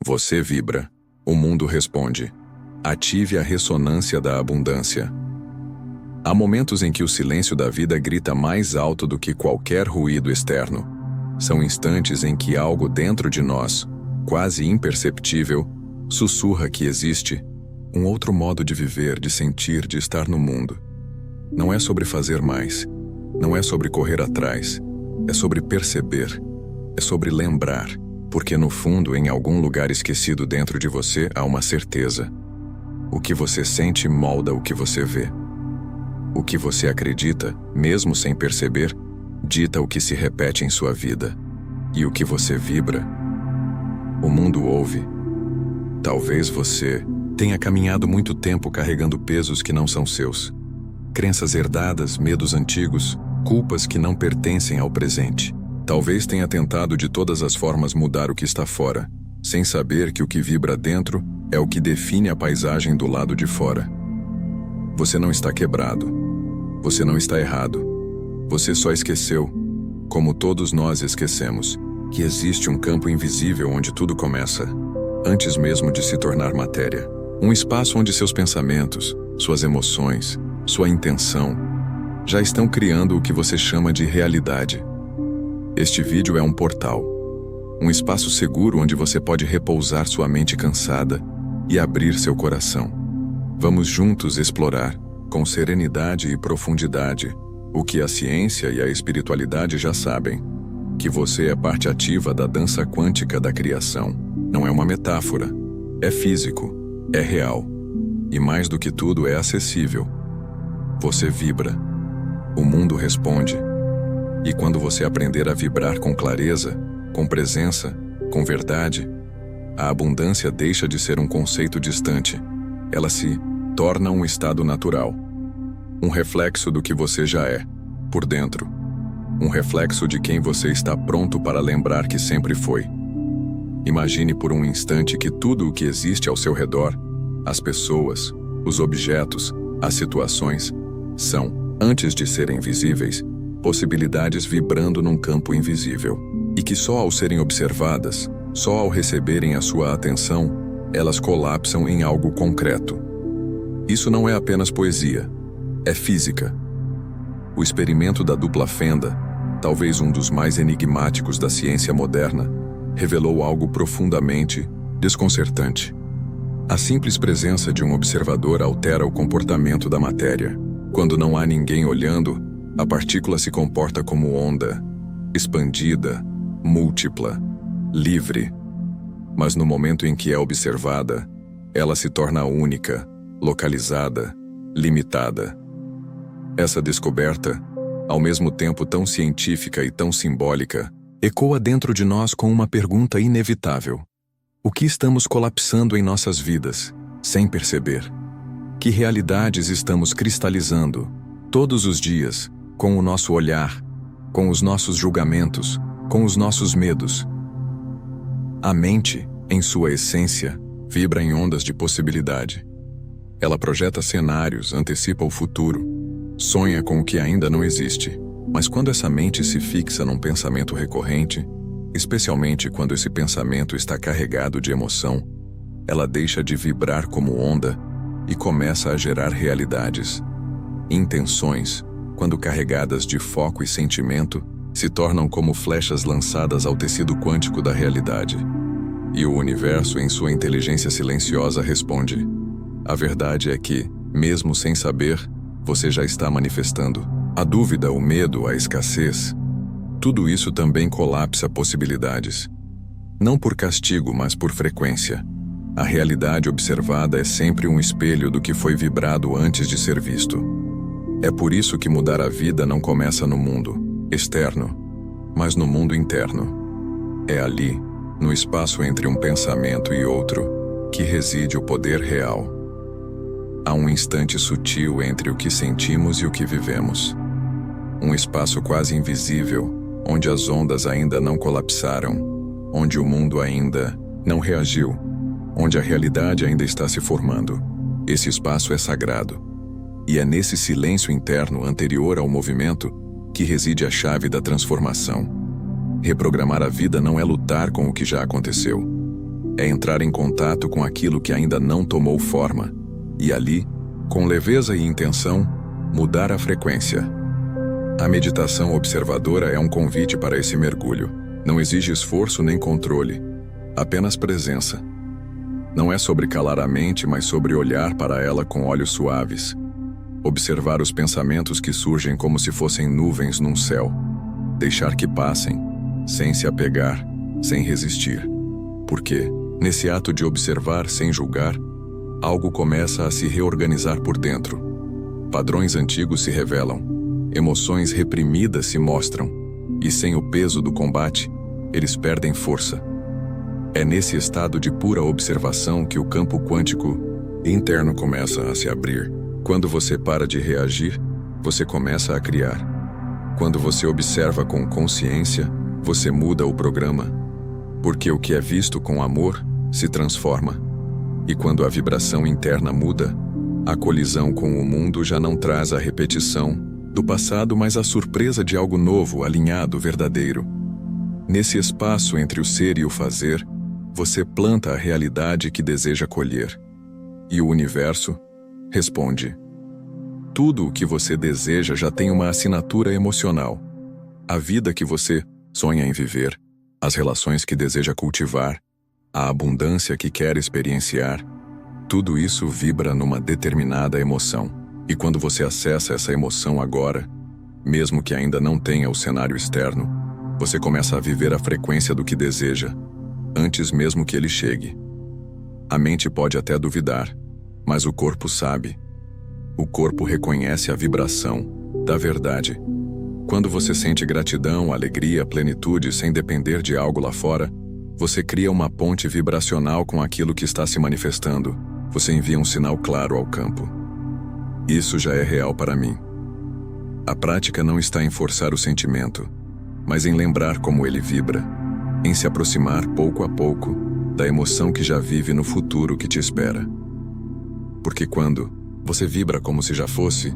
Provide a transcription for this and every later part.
Você vibra. O mundo responde. Ative a ressonância da abundância. Há momentos em que o silêncio da vida grita mais alto do que qualquer ruído externo. São instantes em que algo dentro de nós, quase imperceptível, sussurra que existe um outro modo de viver, de sentir, de estar no mundo. Não é sobre fazer mais. Não é sobre correr atrás. É sobre perceber. É sobre lembrar. Porque no fundo, em algum lugar esquecido dentro de você, há uma certeza. O que você sente molda o que você vê. O que você acredita, mesmo sem perceber, dita o que se repete em sua vida. E o que você vibra, o mundo ouve. Talvez você tenha caminhado muito tempo carregando pesos que não são seus. Crenças herdadas, medos antigos, culpas que não pertencem ao presente. Talvez tenha tentado de todas as formas mudar o que está fora, sem saber que o que vibra dentro é o que define a paisagem do lado de fora. Você não está quebrado. Você não está errado. Você só esqueceu, como todos nós esquecemos, que existe um campo invisível onde tudo começa, antes mesmo de se tornar matéria. Um espaço onde seus pensamentos, suas emoções, sua intenção, já estão criando o que você chama de realidade. Este vídeo é um portal, um espaço seguro onde você pode repousar sua mente cansada e abrir seu coração. Vamos juntos explorar, com serenidade e profundidade, o que a ciência e a espiritualidade já sabem, que você é parte ativa da dança quântica da criação. Não é uma metáfora, é físico, é real, e mais do que tudo é acessível. Você vibra, o mundo responde. E quando você aprender a vibrar com clareza, com presença, com verdade, a abundância deixa de ser um conceito distante. Ela se torna um estado natural. Um reflexo do que você já é, por dentro. Um reflexo de quem você está pronto para lembrar que sempre foi. Imagine por um instante que tudo o que existe ao seu redor, as pessoas, os objetos, as situações, são, antes de serem visíveis, possibilidades vibrando num campo invisível, e que só ao serem observadas, só ao receberem a sua atenção, elas colapsam em algo concreto. Isso não é apenas poesia, é física. O experimento da dupla fenda, talvez um dos mais enigmáticos da ciência moderna, revelou algo profundamente desconcertante. A simples presença de um observador altera o comportamento da matéria. Quando não há ninguém olhando, a partícula se comporta como onda, expandida, múltipla, livre. Mas no momento em que é observada, ela se torna única, localizada, limitada. Essa descoberta, ao mesmo tempo tão científica e tão simbólica, ecoa dentro de nós com uma pergunta inevitável. O que estamos colapsando em nossas vidas, sem perceber? Que realidades estamos cristalizando, todos os dias, com o nosso olhar, com os nossos julgamentos, com os nossos medos? A mente, em sua essência, vibra em ondas de possibilidade. Ela projeta cenários, antecipa o futuro, sonha com o que ainda não existe. Mas quando essa mente se fixa num pensamento recorrente, especialmente quando esse pensamento está carregado de emoção, ela deixa de vibrar como onda e começa a gerar realidades. Intenções, quando carregadas de foco e sentimento, se tornam como flechas lançadas ao tecido quântico da realidade. E o universo, em sua inteligência silenciosa, responde. A verdade é que, mesmo sem saber, você já está manifestando. A dúvida, o medo, a escassez, tudo isso também colapsa possibilidades. Não por castigo, mas por frequência. A realidade observada é sempre um espelho do que foi vibrado antes de ser visto. É por isso que mudar a vida não começa no mundo externo, mas no mundo interno. É ali, no espaço entre um pensamento e outro, que reside o poder real. Há um instante sutil entre o que sentimos e o que vivemos. Um espaço quase invisível, onde as ondas ainda não colapsaram, onde o mundo ainda não reagiu, onde a realidade ainda está se formando. Esse espaço é sagrado. E é nesse silêncio interno anterior ao movimento que reside a chave da transformação. Reprogramar a vida não é lutar com o que já aconteceu. É entrar em contato com aquilo que ainda não tomou forma, e ali, com leveza e intenção, mudar a frequência. A meditação observadora é um convite para esse mergulho. Não exige esforço nem controle, apenas presença. Não é sobre calar a mente, mas sobre olhar para ela com olhos suaves. Observar os pensamentos que surgem como se fossem nuvens num céu. Deixar que passem, sem se apegar, sem resistir. Porque, nesse ato de observar sem julgar, algo começa a se reorganizar por dentro. Padrões antigos se revelam, emoções reprimidas se mostram, e sem o peso do combate, eles perdem força. É nesse estado de pura observação que o campo quântico interno começa a se abrir. Quando você para de reagir, você começa a criar. Quando você observa com consciência, você muda o programa. Porque o que é visto com amor se transforma. E quando a vibração interna muda, a colisão com o mundo já não traz a repetição do passado, mas a surpresa de algo novo, alinhado, verdadeiro. Nesse espaço entre o ser e o fazer, você planta a realidade que deseja colher. E o universo responde. Tudo o que você deseja já tem uma assinatura emocional. A vida que você sonha em viver, as relações que deseja cultivar, a abundância que quer experienciar, tudo isso vibra numa determinada emoção. E quando você acessa essa emoção agora, mesmo que ainda não tenha o cenário externo, você começa a viver a frequência do que deseja, antes mesmo que ele chegue. A mente pode até duvidar, mas o corpo sabe. O corpo reconhece a vibração da verdade. Quando você sente gratidão, alegria, plenitude sem depender de algo lá fora, você cria uma ponte vibracional com aquilo que está se manifestando. Você envia um sinal claro ao campo. Isso já é real para mim. A prática não está em forçar o sentimento, mas em lembrar como ele vibra, em se aproximar pouco a pouco da emoção que já vive no futuro que te espera. Porque quando você vibra como se já fosse,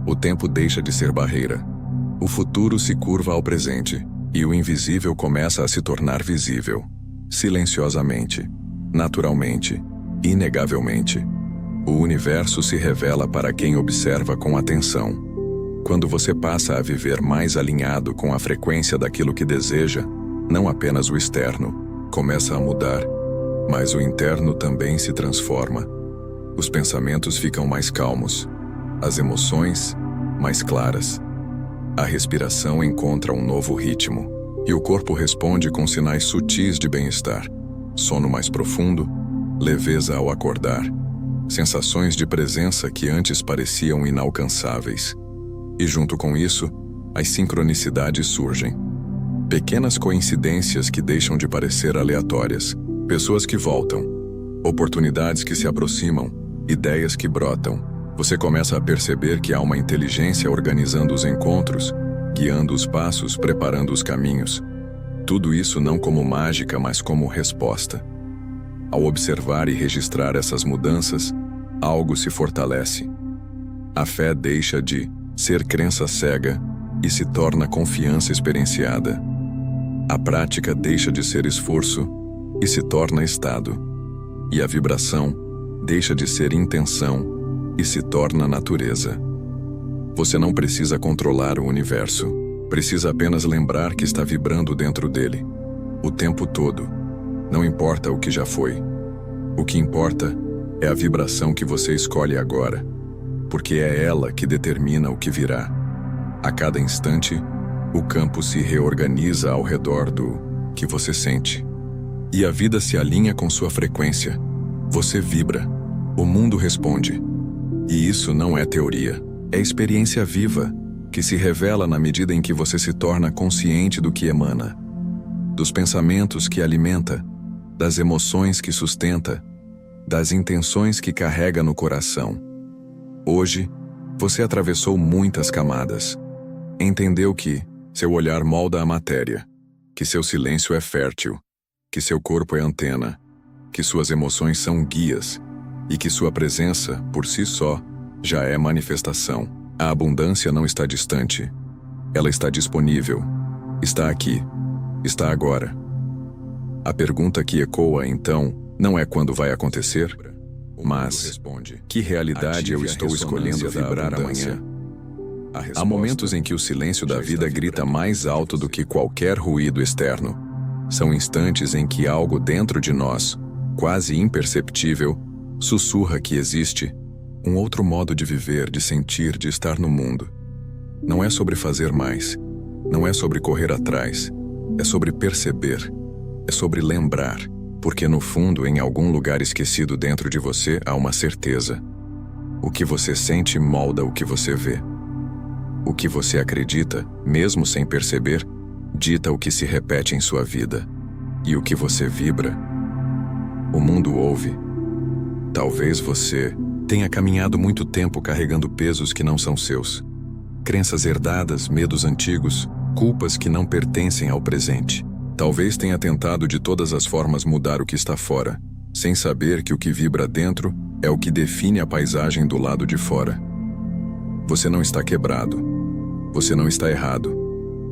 o tempo deixa de ser barreira. O futuro se curva ao presente, e o invisível começa a se tornar visível. Silenciosamente, naturalmente, inegavelmente. O universo se revela para quem observa com atenção. Quando você passa a viver mais alinhado com a frequência daquilo que deseja, não apenas o externo começa a mudar, mas o interno também se transforma. Os pensamentos ficam mais calmos, as emoções mais claras. A respiração encontra um novo ritmo, e o corpo responde com sinais sutis de bem-estar. Sono mais profundo, leveza ao acordar, sensações de presença que antes pareciam inalcançáveis. E junto com isso, as sincronicidades surgem. Pequenas coincidências que deixam de parecer aleatórias, pessoas que voltam, oportunidades que se aproximam, ideias que brotam. Você começa a perceber que há uma inteligência organizando os encontros, guiando os passos, preparando os caminhos. Tudo isso não como mágica, mas como resposta. Ao observar e registrar essas mudanças, algo se fortalece. A fé deixa de ser crença cega e se torna confiança experienciada. A prática deixa de ser esforço e se torna estado. E a vibração deixa de ser intenção e se torna natureza. Você não precisa controlar o universo. Precisa apenas lembrar que está vibrando dentro dele, o tempo todo. Não importa o que já foi. O que importa é a vibração que você escolhe agora, porque é ela que determina o que virá. A cada instante, o campo se reorganiza ao redor do que você sente. E a vida se alinha com sua frequência. Você vibra. O mundo responde. E isso não é teoria. É experiência viva, que se revela na medida em que você se torna consciente do que emana, dos pensamentos que alimenta, das emoções que sustenta, das intenções que carrega no coração. Hoje, você atravessou muitas camadas. Entendeu que seu olhar molda a matéria, que seu silêncio é fértil, que seu corpo é antena, que suas emoções são guias e que sua presença, por si só, já é manifestação. A abundância não está distante. Ela está disponível. Está aqui. Está agora. A pergunta que ecoa, então, Não é quando vai acontecer, mas que realidade eu estou escolhendo vibrar amanhã. Há momentos em que o silêncio da vida grita mais alto do que qualquer ruído externo. São instantes em que algo dentro de nós, quase imperceptível, sussurra que existe um outro modo de viver, de sentir, de estar no mundo. Não é sobre fazer mais, não é sobre correr atrás, é sobre perceber, é sobre lembrar, porque no fundo, em algum lugar esquecido dentro de você, há uma certeza. O que você sente molda o que você vê. O que você acredita, mesmo sem perceber, dita o que se repete em sua vida. E o que você vibra, o mundo ouve. Talvez você tenha caminhado muito tempo carregando pesos que não são seus. Crenças herdadas, medos antigos, culpas que não pertencem ao presente. Talvez tenha tentado de todas as formas mudar o que está fora, sem saber que o que vibra dentro é o que define a paisagem do lado de fora. Você não está quebrado. Você não está errado.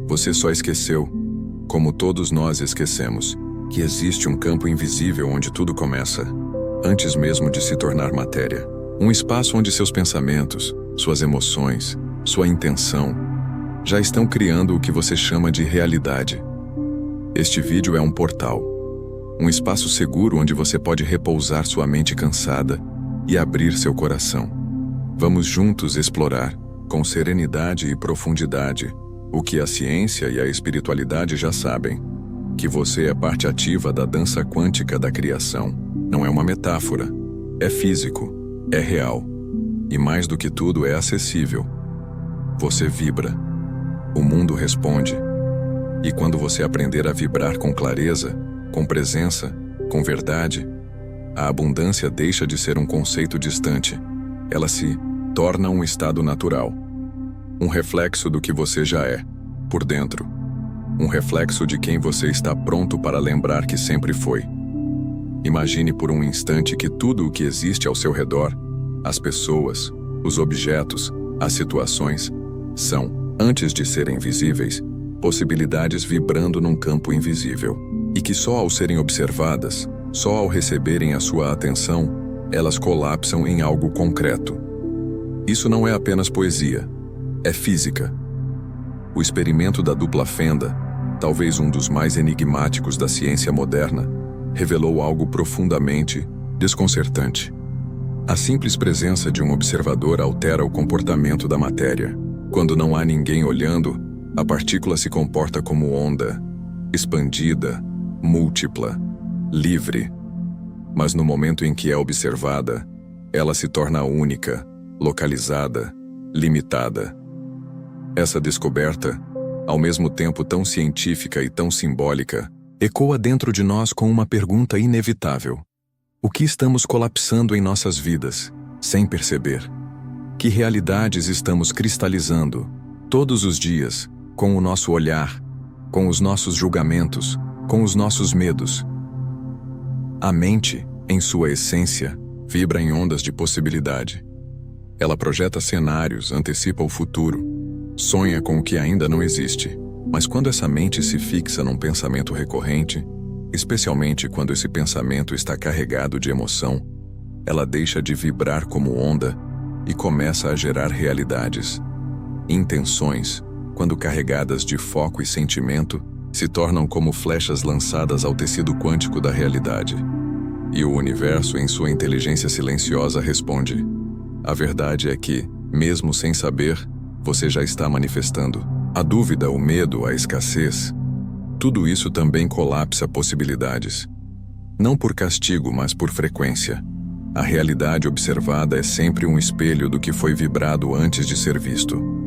Você só esqueceu, como todos nós esquecemos, que existe um campo invisível onde tudo começa, antes mesmo de se tornar matéria. Um espaço onde seus pensamentos, suas emoções, sua intenção, já estão criando o que você chama de realidade. Este vídeo é um portal, um espaço seguro onde você pode repousar sua mente cansada e abrir seu coração. Vamos juntos explorar, com serenidade e profundidade, o que a ciência e a espiritualidade já sabem, que você é parte ativa da dança quântica da criação. Não é uma metáfora, é físico, é real, e mais do que tudo é acessível. Você vibra, o mundo responde, e quando você aprender a vibrar com clareza, com presença, com verdade, a abundância deixa de ser um conceito distante. Ela se torna um estado natural. Um reflexo do que você já é, por dentro. Um reflexo de quem você está pronto para lembrar que sempre foi. Imagine por um instante que tudo o que existe ao seu redor, as pessoas, os objetos, as situações, são, antes de serem visíveis, possibilidades vibrando num campo invisível. E que só ao serem observadas, só ao receberem a sua atenção, elas colapsam em algo concreto. Isso não é apenas poesia, é física. O experimento da dupla fenda, talvez um dos mais enigmáticos da ciência moderna, revelou algo profundamente desconcertante. A simples presença de um observador altera o comportamento da matéria. Quando não há ninguém olhando, a partícula se comporta como onda, expandida, múltipla, livre. Mas no momento em que é observada, ela se torna única, localizada, limitada. Essa descoberta, ao mesmo tempo tão científica e tão simbólica, ecoa dentro de nós com uma pergunta inevitável. O que estamos colapsando em nossas vidas, sem perceber? Que realidades estamos cristalizando, todos os dias, com o nosso olhar, com os nossos julgamentos, com os nossos medos? A mente, em sua essência, vibra em ondas de possibilidade. Ela projeta cenários, antecipa o futuro, sonha com o que ainda não existe. Mas quando essa mente se fixa num pensamento recorrente, especialmente quando esse pensamento está carregado de emoção, ela deixa de vibrar como onda e começa a gerar realidades. Intenções, quando carregadas de foco e sentimento, se tornam como flechas lançadas ao tecido quântico da realidade. E o universo, em sua inteligência silenciosa, responde. A verdade é que, mesmo sem saber, você já está manifestando. A dúvida, o medo, a escassez, tudo isso também colapsa possibilidades. Não por castigo, mas por frequência. A realidade observada é sempre um espelho do que foi vibrado antes de ser visto.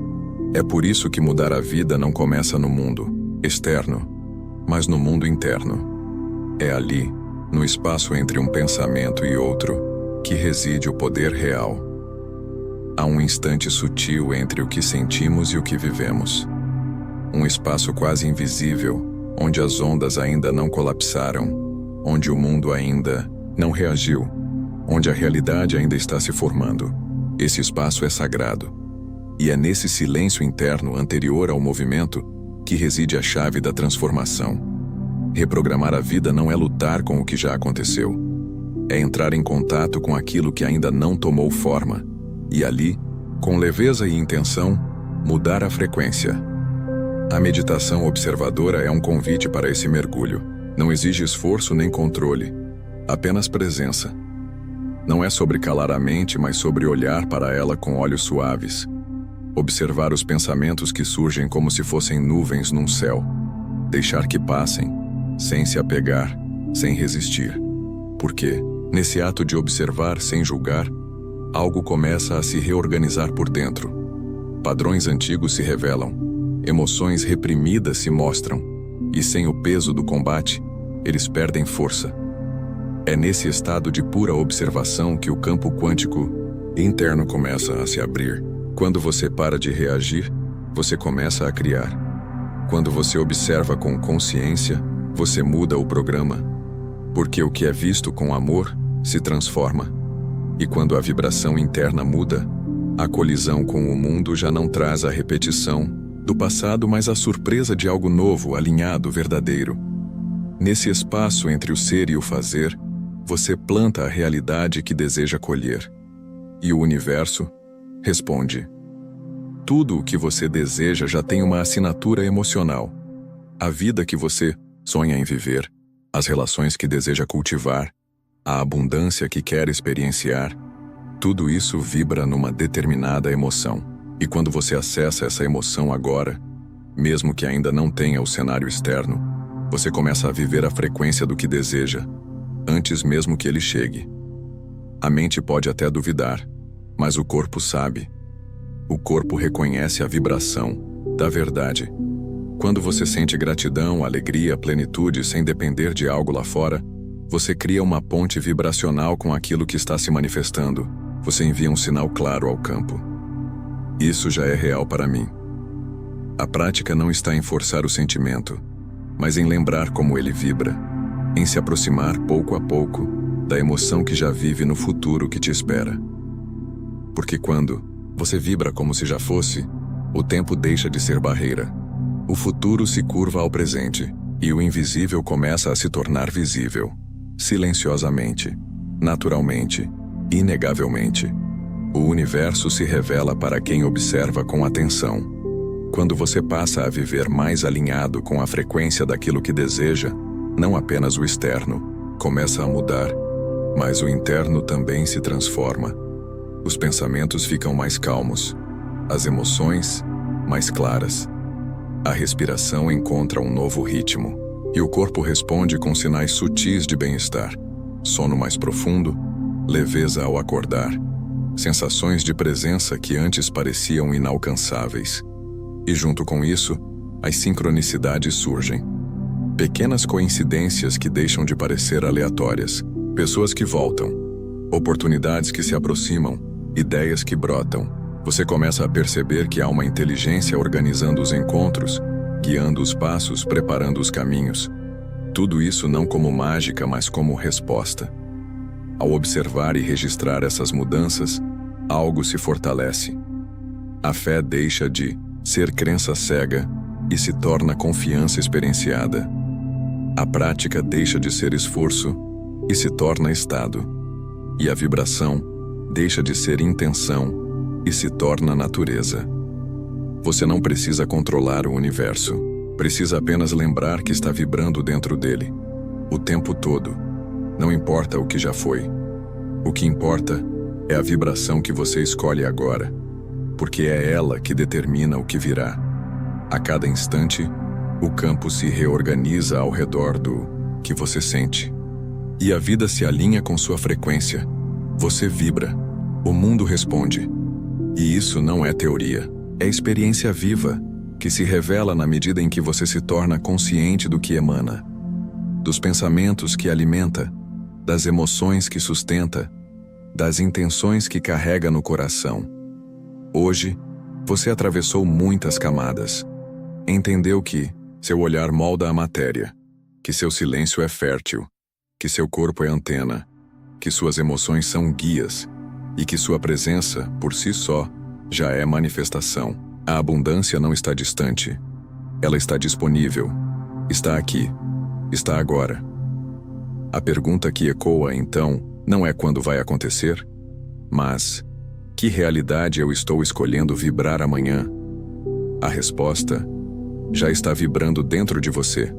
É por isso que mudar a vida não começa no mundo externo, mas no mundo interno. É ali, no espaço entre um pensamento e outro, que reside o poder real. Há um instante sutil entre o que sentimos e o que vivemos. Um espaço quase invisível, onde as ondas ainda não colapsaram, onde o mundo ainda não reagiu, onde a realidade ainda está se formando. Esse espaço é sagrado. E é nesse silêncio interno anterior ao movimento que reside a chave da transformação. Reprogramar a vida não é lutar com o que já aconteceu, É entrar em contato com aquilo que ainda não tomou forma, e ali, com leveza e intenção, mudar a frequência. A meditação observadora é um convite para esse mergulho. Não exige esforço nem controle, apenas presença. Não é sobre calar a mente, mas sobre olhar para ela com olhos suaves. Observar os pensamentos que surgem como se fossem nuvens num céu. Deixar que passem, sem se apegar, sem resistir. Porque, nesse ato de observar sem julgar, algo começa a se reorganizar por dentro. Padrões antigos se revelam, emoções reprimidas se mostram, e sem o peso do combate, eles perdem força. É nesse estado de pura observação que o campo quântico interno começa a se abrir. Quando você para de reagir, você começa a criar. Quando você observa com consciência, você muda o programa. Porque o que é visto com amor se transforma. E quando a vibração interna muda, a colisão com o mundo já não traz a repetição do passado, mas a surpresa de algo novo, alinhado, verdadeiro. Nesse espaço entre o ser e o fazer, você planta a realidade que deseja colher. E o universo responde. Tudo o que você deseja já tem uma assinatura emocional. A vida que você sonha em viver, as relações que deseja cultivar, a abundância que quer experienciar, tudo isso vibra numa determinada emoção. E quando você acessa essa emoção agora, mesmo que ainda não tenha o cenário externo, você começa a viver a frequência do que deseja, antes mesmo que ele chegue. A mente pode até duvidar, mas o corpo sabe. O corpo reconhece a vibração da verdade. Quando você sente gratidão, alegria, plenitude sem depender de algo lá fora, você cria uma ponte vibracional com aquilo que está se manifestando. Você envia um sinal claro ao campo. Isso já é real para mim. A prática não está em forçar o sentimento, mas em lembrar como ele vibra, em se aproximar pouco a pouco da emoção que já vive no futuro que te espera. Porque quando você vibra como se já fosse, o tempo deixa de ser barreira. O futuro se curva ao presente, e o invisível começa a se tornar visível, silenciosamente, naturalmente, inegavelmente. O universo se revela para quem observa com atenção. Quando você passa a viver mais alinhado com a frequência daquilo que deseja, não apenas o externo começa a mudar, mas o interno também se transforma. Os pensamentos ficam mais calmos, as emoções mais claras. A respiração encontra um novo ritmo, e o corpo responde com sinais sutis de bem-estar. Sono mais profundo, leveza ao acordar, sensações de presença que antes pareciam inalcançáveis. E junto com isso, as sincronicidades surgem. Pequenas coincidências que deixam de parecer aleatórias, pessoas que voltam, oportunidades que se aproximam, ideias que brotam. Você começa a perceber que há uma inteligência organizando os encontros, guiando os passos, preparando os caminhos. Tudo isso não como mágica, mas como resposta. Ao observar e registrar essas mudanças, algo se fortalece. A fé deixa de ser crença cega e se torna confiança experienciada. A prática deixa de ser esforço e se torna estado. E a vibração deixa de ser intenção e se torna natureza. Você não precisa controlar o universo. Precisa apenas lembrar que está vibrando dentro dele, o tempo todo. Não importa o que já foi. O que importa é a vibração que você escolhe agora, porque é ela que determina o que virá. A cada instante, o campo se reorganiza ao redor do que você sente. E a vida se alinha com sua frequência. Você vibra. O mundo responde. E isso não é teoria. É experiência viva, que se revela na medida em que você se torna consciente do que emana, dos pensamentos que alimenta, das emoções que sustenta, das intenções que carrega no coração. Hoje, você atravessou muitas camadas. Entendeu que seu olhar molda a matéria, que seu silêncio é fértil, que seu corpo é antena, que suas emoções são guias e que sua presença, por si só, já é manifestação. A abundância não está distante. Ela está disponível. Está aqui. Está agora. A pergunta que ecoa, então, Não é quando vai acontecer, mas que realidade eu estou escolhendo vibrar amanhã? A resposta já está vibrando dentro de você.